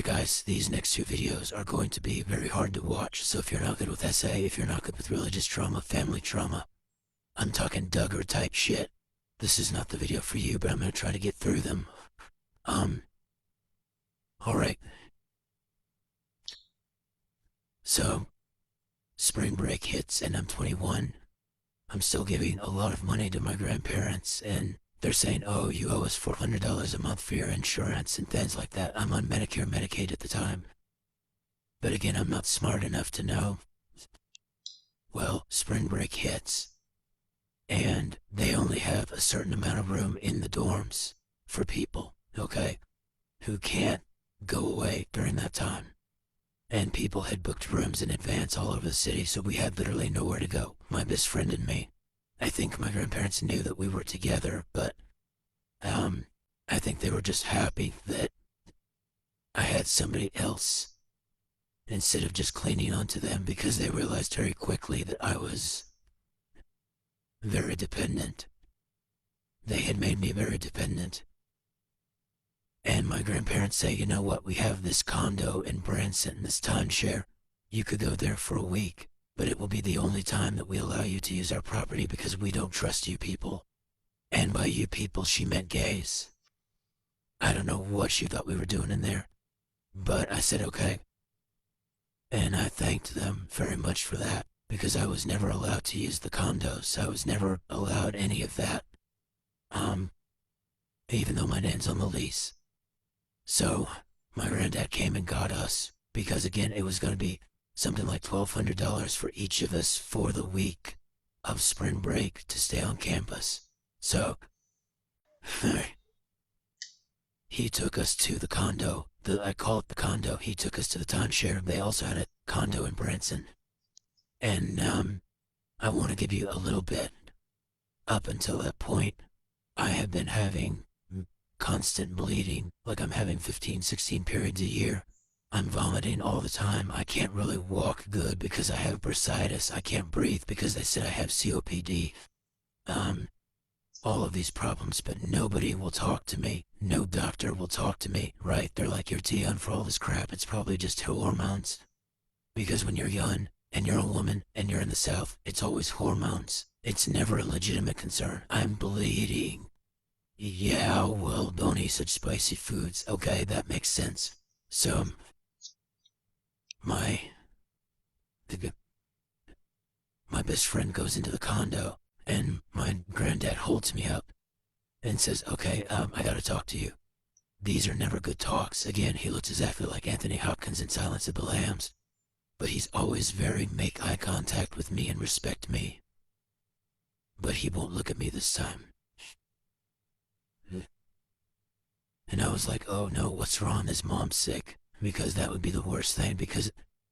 guys, these next two videos are going to be very hard to watch, so if you're not good with SA, if you're not good with religious trauma, family trauma, I'm talking Duggar type shit, this is not the video for you, but I'm gonna try to get through them. Alright. So, spring break hits and I'm 21. I'm still giving a lot of money to my grandparents, and they're saying, oh, you owe us $400 a month for your insurance and things like that. I'm on Medicare, Medicaid at the time. But again, I'm not smart enough to know. Well, spring break hits, and they only have a certain amount of room in the dorms for people, okay, who can't go away during that time. And people had booked rooms in advance all over the city, so we had literally nowhere to go, my best friend and me. I think my grandparents knew that we were together, but I think they were just happy that I had somebody else instead of just clinging on to them, because they realized very quickly that I was very dependent. They had made me very dependent. And my grandparents say, you know what, we have this condo in Branson, this timeshare. You could go there for a week, but it will be the only time that we allow you to use our property because we don't trust you people. And by you people, she meant gays. I don't know what she thought we were doing in there, but I said okay. And I thanked them very much for that, because I was never allowed to use the condos. I was never allowed any of that. Even though my name's on the lease. So, my granddad came and got us, because again, it was going to be something like $1,200 for each of us for the week of spring break to stay on campus. So, he took us to the condo. I call it the condo. He took us to the timeshare. They also had a condo in Branson. And, I want to give you a little bit. Up until that point, I have been having constant bleeding, like I'm having 15, 16 periods a year. I'm vomiting all the time. I can't really walk good because I have bursitis. I can't breathe because they said I have COPD. All of these problems, but nobody will talk to me. No doctor will talk to me, right? They're like, you're too young for all this crap. It's probably just hormones. Because when you're young and you're a woman and you're in the South, it's always hormones. It's never a legitimate concern. I'm bleeding. Yeah, well, don't eat such spicy foods. Okay, that makes sense. So, my best friend goes into the condo, and my granddad holds me up and says, okay, I gotta talk to you. These are never good talks. Again, he looks exactly like Anthony Hopkins in Silence of the Lambs, but he's always very make eye contact with me and respect me. But he won't look at me this time. And I was like, oh no, what's wrong? Is mom sick? Because that would be the worst thing, because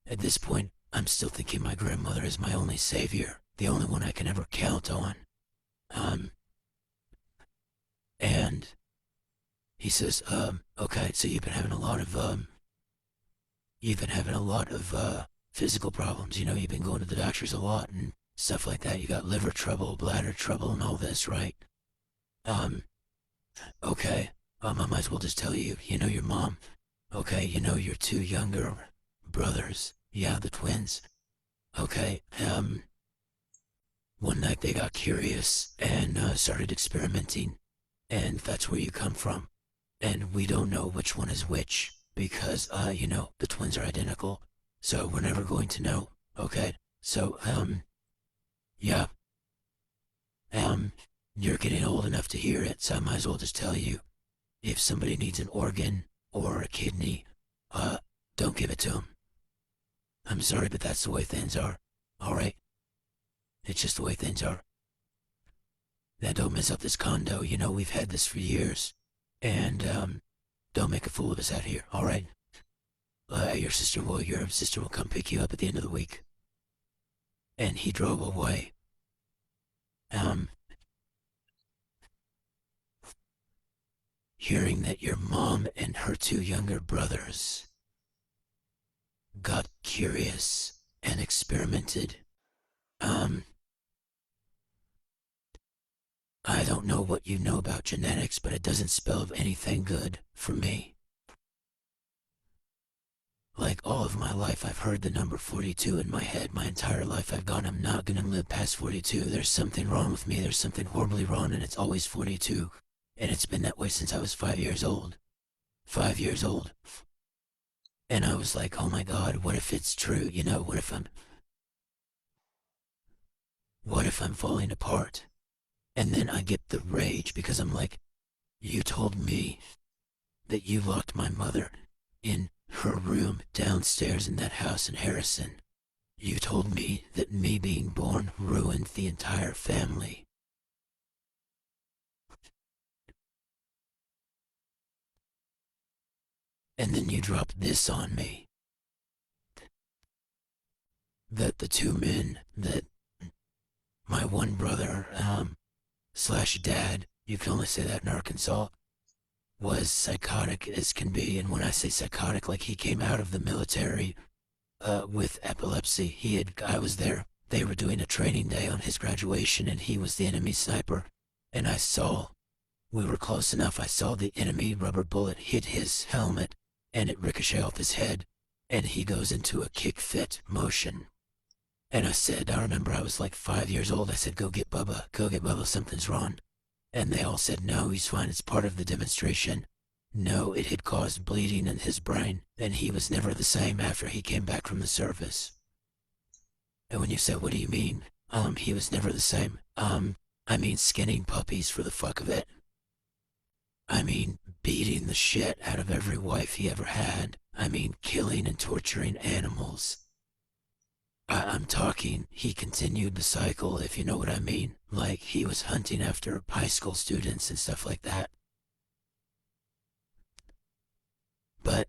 at this point, I'm still thinking my grandmother is my only savior, the only one I can ever count on. And he says, okay, so you've been having a lot of physical problems, you know, you've been going to the doctors a lot and stuff like that. You got liver trouble, bladder trouble, and all this, right? Okay. I might as well just tell you, you know your mom. Okay, you know your two younger brothers. Yeah, the twins. Okay, one night they got curious and started experimenting. And that's where you come from. And we don't know which one is which, because, you know, the twins are identical. So we're never going to know. Okay, so, yeah. You're getting old enough to hear it, so I might as well just tell you. If somebody needs an organ or a kidney, don't give it to them. I'm sorry, but that's the way things are. Alright? It's just the way things are. Now don't mess up this condo, you know, we've had this for years. And, don't make a fool of us out here, alright? Your sister will come pick you up at the end of the week. And he drove away. Hearing that your mom and her two younger brothers got curious and experimented. I don't know what you know about genetics, but it doesn't spell anything good for me. Like all of my life, I've heard the number 42 in my head. My entire life, I've gone, I'm not gonna live past 42. There's something wrong with me. There's something horribly wrong, and it's always 42. And it's been that way since I was 5 years old. 5 years old. And I was like, oh my God, what if it's true? You know, what if I'm falling apart? And then I get the rage because I'm like, you told me that you locked my mother in her room downstairs in that house in Harrison. You told me that me being born ruined the entire family. And then you dropped this on me. That the two men, that my one brother, slash dad, you can only say that in Arkansas, was psychotic as can be. And when I say psychotic, like he came out of the military with epilepsy. I was there. They were doing a training day on his graduation, and he was the enemy sniper. And we were close enough, I saw the enemy rubber bullet hit his helmet, and it ricocheted off his head, and he goes into a kick fit motion. And I remember I was like 5 years old, I said, go get Bubba, something's wrong. And they all said, no, he's fine, it's part of the demonstration. No, it had caused bleeding in his brain, and he was never the same after he came back from the service. And when you said, what do you mean? He was never the same. I mean skinning puppies for the fuck of it. I mean beating the shit out of every wife he ever had. I mean killing and torturing animals. I'm talking, he continued the cycle, if you know what I mean. Like, he was hunting after high school students and stuff like that. But,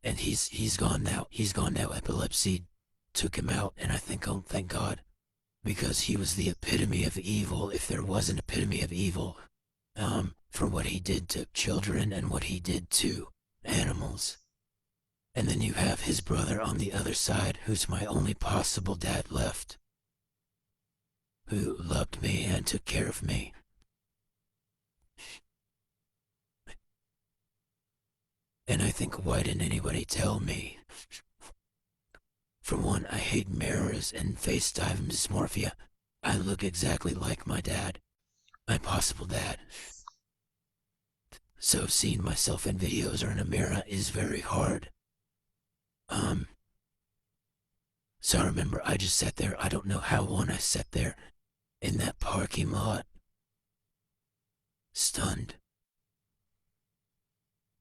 and he's gone now. He's gone now. Epilepsy took him out, and I think, oh, thank God. Because he was the epitome of evil, if there was an epitome of evil. For what he did to children and what he did to animals. And then you have his brother on the other side, who's my only possible dad left, who loved me and took care of me. And I think, why didn't anybody tell me? For one, I hate mirrors and face dysmorphia. I look exactly like my dad, my possible dad. So seeing myself in videos or in a mirror is very hard. So I remember I just sat there, I don't know how long I sat there in that parking lot, stunned.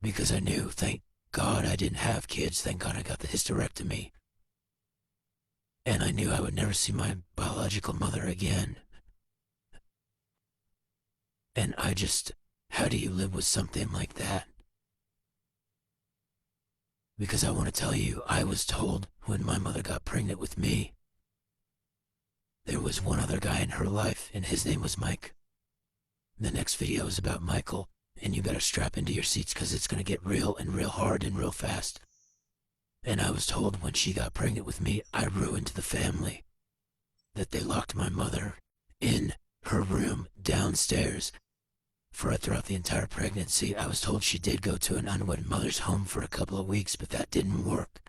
Because I knew, thank God I didn't have kids, thank God I got the hysterectomy. And I knew I would never see my biological mother again. And how do you live with something like that? Because I want to tell you, I was told when my mother got pregnant with me, there was one other guy in her life, and his name was Mike. The next video is about Michael, and you better strap into your seats because it's going to get real and real hard and real fast. And I was told when she got pregnant with me, I ruined the family. That they locked my mother in her room downstairs throughout the entire pregnancy. I was told she did go to an unwed mother's home for a couple of weeks, but that didn't work.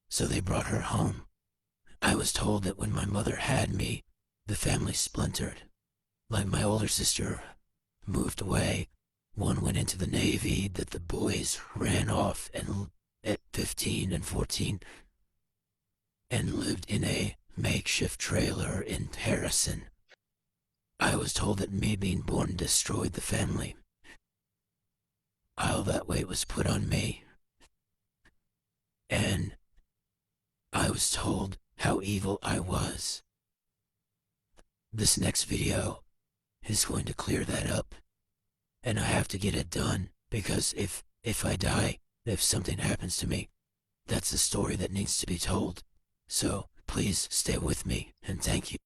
So they brought her home. I was told that when my mother had me, the family splintered. Like my older sister moved away. One went into the Navy, that the boys ran off and at 15 and 14 and lived in a makeshift trailer in Harrison. I was told that me being born destroyed the family. All that weight was put on me. And I was told how evil I was. This next video is going to clear that up. And I have to get it done, because if I die, if something happens to me, that's the story that needs to be told. So please stay with me, and thank you.